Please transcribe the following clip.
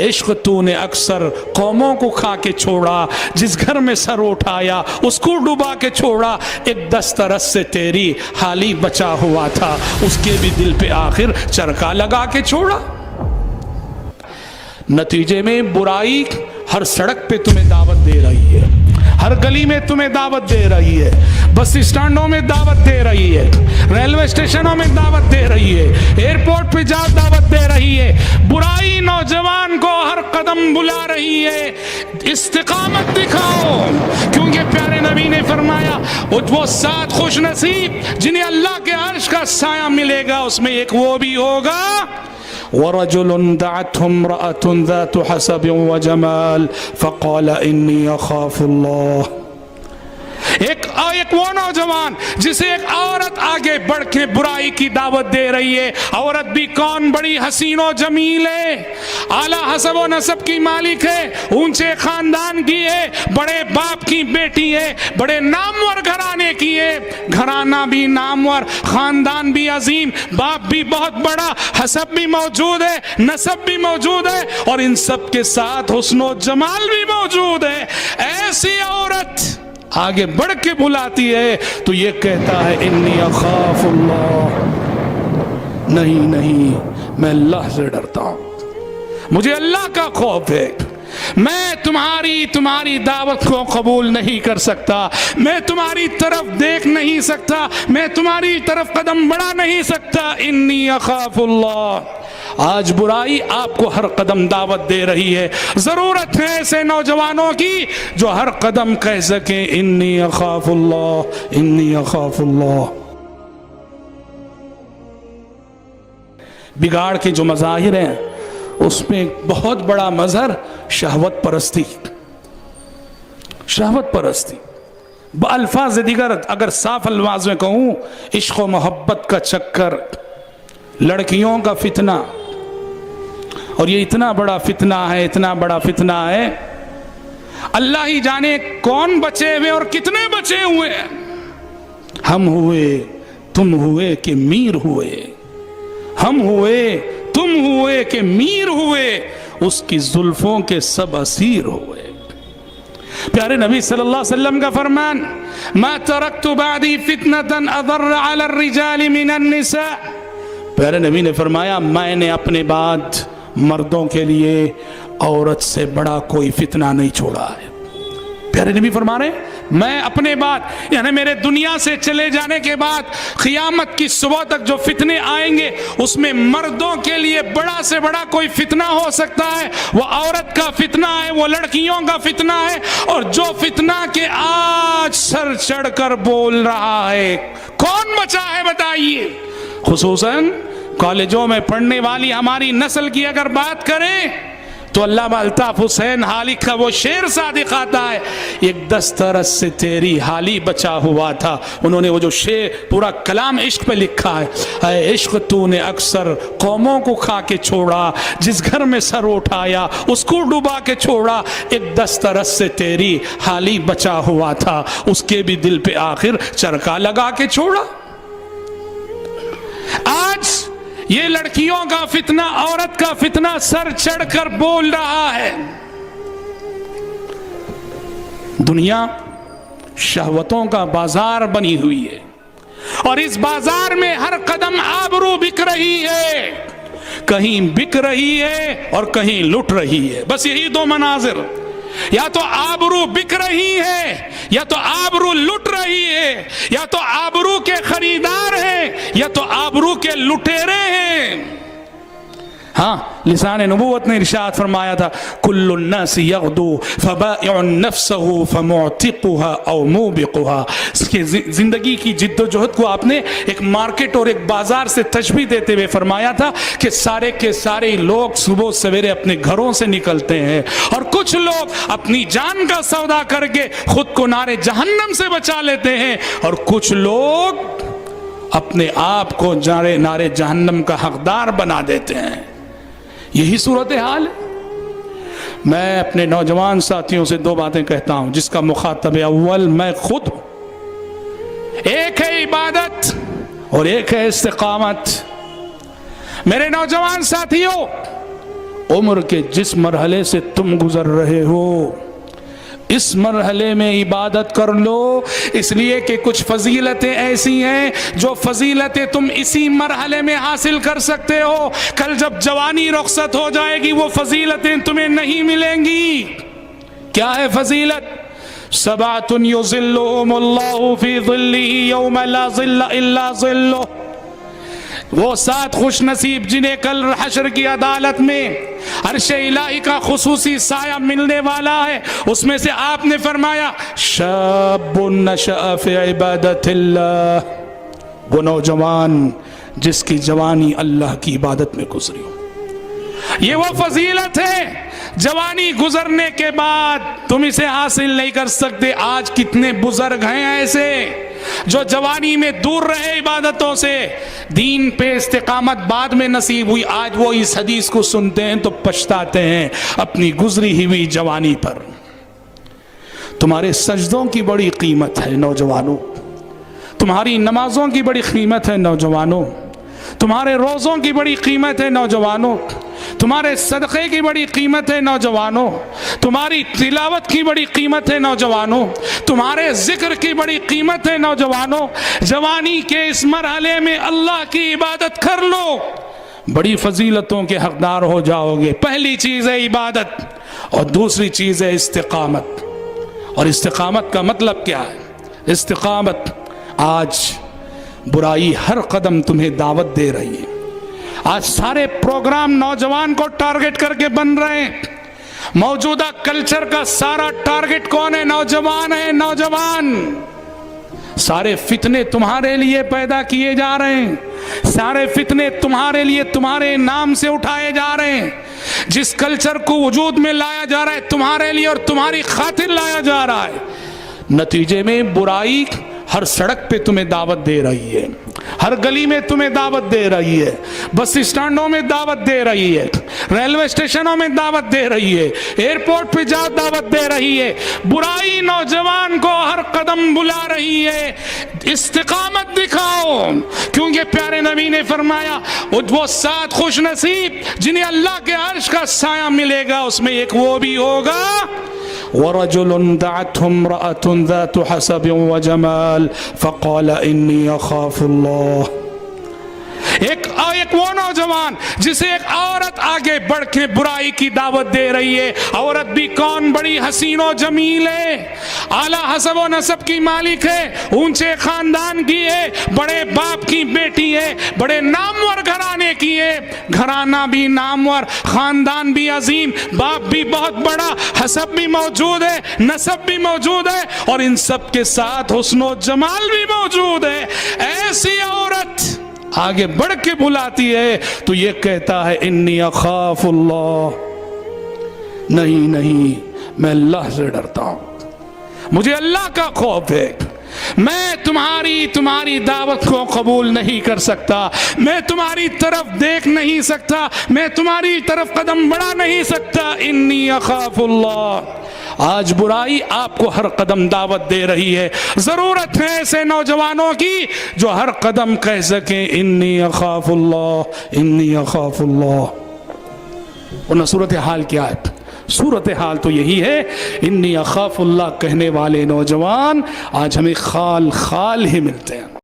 عشق تو نے اکثر قوموں کو کھا کے چھوڑا، جس گھر میں سر اٹھایا اس کو ڈبا کے چھوڑا، ایک دسترس سے تیری حالی بچا ہوا تھا، اس کے بھی دل پہ آخر چرکا لگا کے چھوڑا۔ نتیجے میں برائی ہر سڑک پہ تمہیں دعوت دے رہی ہے، ہر گلی میں تمہیں دعوت دے رہی ہے، بس اسٹینڈوں میں دعوت دے رہی ہے، ریلوے اسٹیشنوں میں دعوت دے رہی ہے، ایئرپورٹ پہ جا دعوت دے رہی ہے۔ برائی نوجوان کو ہر قدم بلا رہی ہے، استقامت دکھاؤ، کیونکہ پیارے نبی نے فرمایا وہ 7 خوش نصیب جنہیں اللہ کے عرش کا سایہ ملے گا، اس میں ایک وہ بھی ہوگا وَرَجُلٌ دَعَتْهُ امْرَأَةٌ ذَاتُ حَسَبٍ وَجَمَالٍ فَقَالَ إِنِّي أَخَافُ اللَّهَ۔ ایک وہ نوجوان جسے ایک عورت آگے بڑھ کے برائی کی دعوت دے رہی ہے، عورت بھی کون، بڑی حسین و جمیل ہے، اعلیٰ حسب و نسب کی مالک ہے، اونچے خاندان کی ہے، بڑے باپ کی بیٹی ہے، بڑے نامور گھرانے کی ہے، گھرانہ بھی نامور، خاندان بھی عظیم، باپ بھی بہت بڑا، حسب بھی موجود ہے، نسب بھی موجود ہے، اور ان سب کے ساتھ حسن و جمال بھی موجود ہے۔ ایسی عورت آگے بڑھ کے بلاتی ہے تو یہ کہتا ہے انی اخاف اللہ، نہیں میں اللہ سے ڈرتا ہوں، مجھے اللہ کا خوف ہے، میں تمہاری دعوت کو قبول نہیں کر سکتا، میں تمہاری طرف دیکھ نہیں سکتا، میں تمہاری طرف قدم بڑھا نہیں سکتا، انی اخاف اللہ۔ آج برائی آپ کو ہر قدم دعوت دے رہی ہے، ضرورت ہے ایسے نوجوانوں کی جو ہر قدم کہہ سکیں انی اخاف اللہ، انی اخاف اللہ۔ بگاڑ کے جو مظاہر ہیں اس میں بہت بڑا مظہر شہوت پرستی، شہوت پرستی، بالفاظ دیگر اگر صاف الفاظ میں کہوں، عشق و محبت کا چکر، لڑکیوں کا فتنہ، اور یہ اتنا بڑا فتنہ ہے، اتنا بڑا فتنہ ہے، اللہ ہی جانے کون بچے ہوئے اور کتنے بچے ہوئے، ہم ہوئے تم ہوئے کہ میر ہوئے، ہم ہوئے تم ہوئے کہ میر ہوئے، اس کی زلفوں کے سب اسیر ہوئے۔ پیارے نبی صلی اللہ علیہ وسلم کا فرمان، ما ترکت بعدی فتنة اضر علی الرجال من النساء، پیارے نبی نے فرمایا میں نے اپنے بعد مردوں کے لیے عورت سے بڑا کوئی فتنہ نہیں چھوڑا ہے۔ پیارے نبی فرما رہے ہیں میں اپنے بعد، یعنی میرے دنیا سے چلے جانے کے بعد قیامت کی صبح تک جو فتنے آئیں گے اس میں مردوں کے لیے بڑا سے بڑا کوئی فتنہ ہو سکتا ہے، وہ عورت کا فتنہ ہے، وہ لڑکیوں کا فتنہ ہے، اور جو فتنہ کے آج سر چڑھ کر بول رہا ہے کون بچا ہے بتائیے؟ خصوصاً کالجوں میں پڑھنے والی ہماری نسل کی اگر بات کریں تو علامہ الطاف حسین حالق کا وہ شعر صادق آتا ہے، ایک دسترس سے تیری حالی بچا ہوا تھا۔ انہوں نے وہ جو شعر پورا کلام عشق پہ لکھا ہے، اے عشق تو نے اکثر قوموں کو کھا کے چھوڑا، جس گھر میں سر اٹھایا اس کو ڈبا کے چھوڑا، ایک دسترس سے تیری حالی بچا ہوا تھا، اس کے بھی دل پہ آخر چرکا لگا کے چھوڑا۔ آج یہ لڑکیوں کا فتنہ، عورت کا فتنہ سر چڑھ کر بول رہا ہے۔ دنیا شہوتوں کا بازار بنی ہوئی ہے، اور اس بازار میں ہر قدم آبرو بک رہی ہے، کہیں بک رہی ہے اور کہیں لٹ رہی ہے، بس یہی دو مناظر، یا تو آبرو بک رہی ہے یا تو آبرو لٹ رہی ہے، یا تو آبرو کے خریدار ہیں یا تو آبرو کے لٹیرے ہیں۔ ہاں لسان نبوت نے ارشاد فرمایا تھا کل الناس یغدو فبائع نفسه فمعتقها او موبقها، زندگی کی جد و جہد کو آپ نے ایک مارکیٹ اور ایک بازار سے تشبیہ دیتے ہوئے فرمایا تھا کہ سارے کے سارے لوگ صبح سویرے اپنے گھروں سے نکلتے ہیں، اور کچھ لوگ اپنی جان کا سودا کر کے خود کو نار جہنم سے بچا لیتے ہیں، اور کچھ لوگ اپنے آپ کو نار جہنم کا حقدار بنا دیتے ہیں۔ یہی صورتحال ہے۔ میں اپنے نوجوان ساتھیوں سے دو باتیں کہتا ہوں جس کا مخاطب اول میں خود ہوں، ایک ہے عبادت اور ایک ہے استقامت۔ میرے نوجوان ساتھیوں، عمر کے جس مرحلے سے تم گزر رہے ہو اس مرحلے میں عبادت کر لو، اس لیے کہ کچھ فضیلتیں ایسی ہیں جو فضیلتیں تم اسی مرحلے میں حاصل کر سکتے ہو، کل جب جوانی رخصت ہو جائے گی وہ فضیلتیں تمہیں نہیں ملیں گی۔ کیا ہے فضیلت؟ سبعۃ یظلھم اللہ فی ظلہ یوم لا ظل الا ظلہ، وہ 7 خوش نصیب جنہیں کل حشر کی عدالت میں عرش الہی کا خصوصی سایہ ملنے والا ہے، اس میں سے آپ نے فرمایا شاب نشأ فی عبادت اللہ، وہ نوجوان جس کی جوانی اللہ کی عبادت میں گزری ہو۔ یہ وہ فضیلت ہے جوانی گزرنے کے بعد تم اسے حاصل نہیں کر سکتے۔ آج کتنے بزرگ ہیں ایسے جو جوانی میں دور رہے عبادتوں سے، دین پہ استقامت بعد میں نصیب ہوئی، آج وہ اس حدیث کو سنتے ہیں تو پچھتاتے ہیں اپنی گزری ہوئی جوانی پر۔ تمہارے سجدوں کی بڑی قیمت ہے نوجوانوں، تمہاری نمازوں کی بڑی قیمت ہے نوجوانوں، تمہارے روزوں کی بڑی قیمت ہے نوجوانوں، تمہارے صدقے کی بڑی قیمت ہے نوجوانوں، تمہاری تلاوت کی بڑی قیمت ہے نوجوانوں، تمہارے ذکر کی بڑی قیمت ہے نوجوانوں۔ جوانی کے اس مرحلے میں اللہ کی عبادت کر لو، بڑی فضیلتوں کے حقدار ہو جاؤ گے۔ پہلی چیز ہے عبادت اور دوسری چیز ہے استقامت۔ اور استقامت کا مطلب کیا ہے؟ استقامت، آج برائی ہر قدم تمہیں دعوت دے رہی ہے، آج سارے پروگرام نوجوان کو ٹارگٹ کر کے بن رہے ہیں، موجودہ کلچر کا سارا ٹارگٹ کون ہے؟ نوجوان ہے، نوجوان۔ سارے فتنے تمہارے لیے پیدا کیے جا رہے ہیں، سارے فتنے تمہارے لیے تمہارے نام سے اٹھائے جا رہے ہیں، جس کلچر کو وجود میں لایا جا رہا ہے تمہارے لیے اور تمہاری خاطر لایا جا رہا ہے۔ نتیجے میں برائی ہر سڑک پہ تمہیں دعوت دے رہی ہے، ہر گلی میں تمہیں دعوت دے رہی ہے، بس اسٹینڈوں میں دعوت دے رہی ہے، ریلوے اسٹیشنوں میں دعوت دے رہی ہے، ایئرپورٹ پہ جاؤ دعوت دے رہی ہے۔ برائی نوجوان کو ہر قدم بلا رہی ہے۔ استقامت دکھاؤ، کیونکہ پیارے نبی نے فرمایا وہ 7 خوش نصیب جنہیں اللہ کے عرش کا سایہ ملے گا، اس میں ایک وہ بھی ہوگا وَرَجُلٌ دَعَتْهُ امْرَأَةٌ ذَاتُ حَسَبٍ وَجَمَالٍ فَقَالَ إِنِّي أَخَافُ اللَّهَ، ایک وہ نوجوان جسے ایک عورت آگے بڑھ کے برائی کی دعوت دے رہی ہے، عورت بھی کون؟ بڑی حسین و جمیل ہے، اعلیٰ حسب و نسب کی مالک ہے، اونچے خاندان کی ہے، بڑے باپ کی بیٹی ہے، بڑے نامور گھرانے کی ہے، گھرانہ بھی نامور، خاندان بھی عظیم، باپ بھی بہت بڑا، حسب بھی موجود ہے، نسب بھی موجود ہے، اور ان سب کے ساتھ حسن و جمال بھی موجود ہے۔ ایسی عورت آگے بڑھ کے بلاتی ہے تو یہ کہتا ہے انی اخاف اللہ، نہیں نہیں میں اللہ سے ڈرتا ہوں، مجھے اللہ کا خوف ہے، میں تمہاری دعوت کو قبول نہیں کر سکتا، میں تمہاری طرف دیکھ نہیں سکتا، میں تمہاری طرف قدم بڑھا نہیں سکتا، انی اخاف اللہ۔ آج برائی آپ کو ہر قدم دعوت دے رہی ہے، ضرورت ہے ایسے نوجوانوں کی جو ہر قدم کہہ سکیں انی اخاف اللہ، انی اخاف اللہ۔ ورنہ صورتحال کیا ہے؟ صورتحال تو یہی ہے، انی اخاف اللہ کہنے والے نوجوان آج ہمیں خال خال ہی ملتے ہیں۔